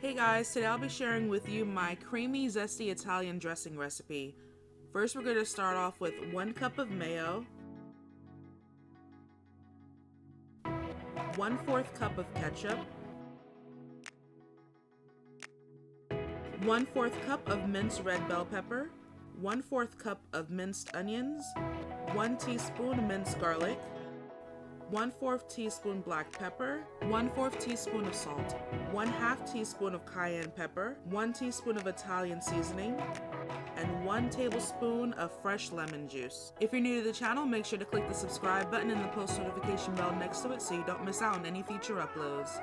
Hey guys, today I'll be sharing with you my creamy, zesty Italian dressing recipe. First we're going to start off with 1 cup of mayo, 1/4 cup of ketchup, 1/4 cup of minced red bell pepper, 1/4 cup of minced onions, 1 teaspoon minced garlic, 1/4 teaspoon black pepper, 1/4 teaspoon of salt, 1/2 teaspoon of cayenne pepper, 1 teaspoon of Italian seasoning, and 1 tablespoon of fresh lemon juice. If you're new to the channel, make sure to click the subscribe button and the post notification bell next to it so you don't miss out on any future uploads.